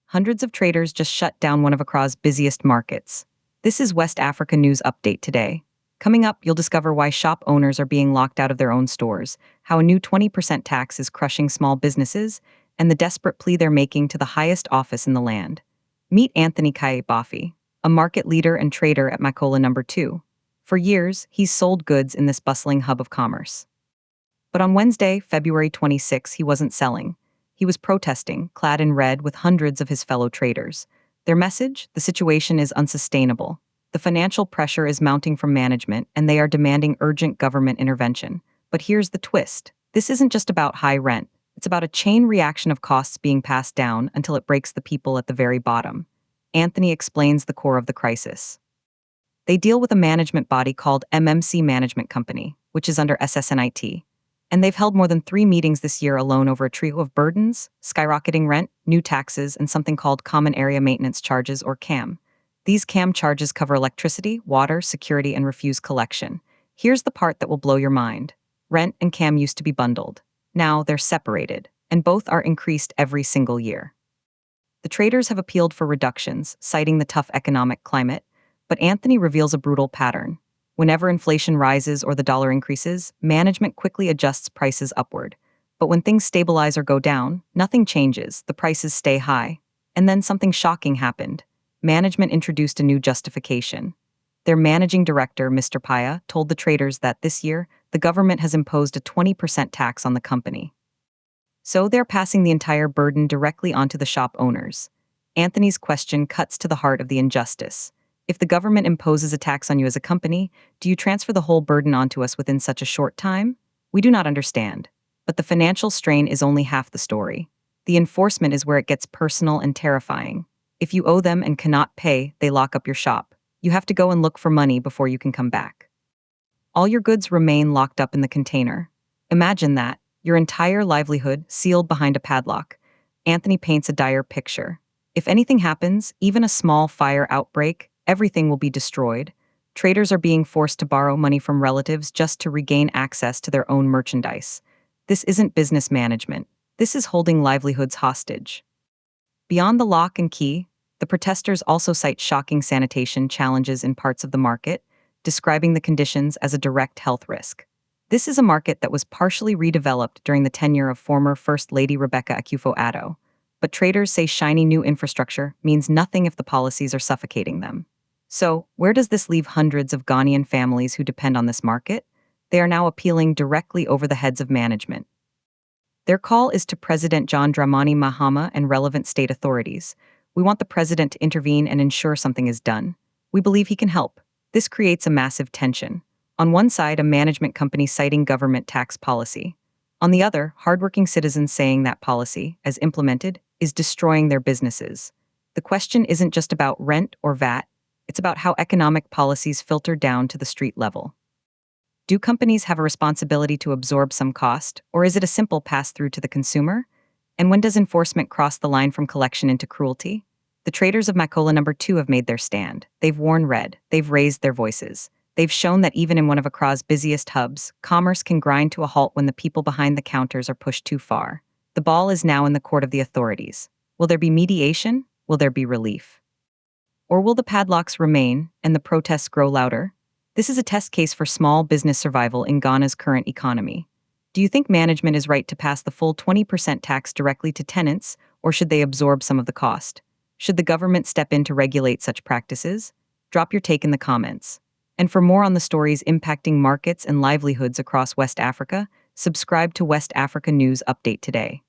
hundreds of traders just shut down one of Accra's busiest markets. This is West Africa News Update today. Coming up, you'll discover why shop owners are being locked out of their own stores, how a new 20% tax is crushing small businesses, and the desperate plea they're making to the highest office in the land. Meet Anthony Kaibafi, a market leader and trader at Makola No. 2. For years, he's sold goods in this bustling hub of commerce. But on Wednesday, February 26, he wasn't selling. He was protesting, clad in red with hundreds of his fellow traders. Their message? The situation is unsustainable. The financial pressure is mounting from management, and they are demanding urgent government intervention. But here's the twist. This isn't just about high rent. It's about a chain reaction of costs being passed down until it breaks the people at the very bottom. Anthony explains the core of the crisis. They deal with a management body called MMC Management Company, which is under SSNIT. And they've held more than 3 meetings this year alone over a trio of burdens, skyrocketing rent, new taxes, and something called Common Area Maintenance Charges, or CAM. These CAM charges cover electricity, water, security, and refuse collection. Here's the part that will blow your mind. Rent and CAM used to be bundled. Now they're separated, and both are increased every single year. The traders have appealed for reductions, citing the tough economic climate, but Anthony reveals a brutal pattern. Whenever inflation rises or the dollar increases, management quickly adjusts prices upward. But when things stabilize or go down, nothing changes, the prices stay high. And then something shocking happened. Management introduced a new justification. Their managing director, Mr. Paya, told the traders that this year, the government has imposed a 20% tax on the company. So they're passing the entire burden directly onto the shop owners. Anthony's question cuts to the heart of the injustice. If the government imposes a tax on you as a company, do you transfer the whole burden onto us within such a short time? We do not understand. But the financial strain is only half the story. The enforcement is where it gets personal and terrifying. If you owe them and cannot pay, they lock up your shop. You have to go and look for money before you can come back. All your goods remain locked up in the container. Imagine that, your entire livelihood sealed behind a padlock. Anthony paints a dire picture. If anything happens, even a small fire outbreak, everything will be destroyed. Traders are being forced to borrow money from relatives just to regain access to their own merchandise. This isn't business management. This is holding livelihoods hostage. Beyond the lock and key, the protesters also cite shocking sanitation challenges in parts of the market, describing the conditions as a direct health risk. This is a market that was partially redeveloped during the tenure of former First Lady Rebecca Akufo-Addo. But traders say shiny new infrastructure means nothing if the policies are suffocating them. So, where does this leave hundreds of Ghanaian families who depend on this market? They are now appealing directly over the heads of management. Their call is to President John Dramani Mahama and relevant state authorities. We want the president to intervene and ensure something is done. We believe he can help. This creates a massive tension. On one side, a management company citing government tax policy. On the other, hardworking citizens saying that policy, as implemented, is destroying their businesses. The question isn't just about rent or VAT. It's about how economic policies filter down to the street level. Do companies have a responsibility to absorb some cost, or is it a simple pass-through to the consumer? And when does enforcement cross the line from collection into cruelty? The traders of Makola No. 2 have made their stand. They've worn red. They've raised their voices. They've shown that even in one of Accra's busiest hubs, commerce can grind to a halt when the people behind the counters are pushed too far. The ball is now in the court of the authorities. Will there be mediation? Will there be relief? Or will the padlocks remain and the protests grow louder? This is a test case for small business survival in Ghana's current economy. Do you think management is right to pass the full 20% tax directly to tenants, or should they absorb some of the cost? Should the government step in to regulate such practices? Drop your take in the comments. And for more on the stories impacting markets and livelihoods across West Africa, subscribe to West Africa News Update today.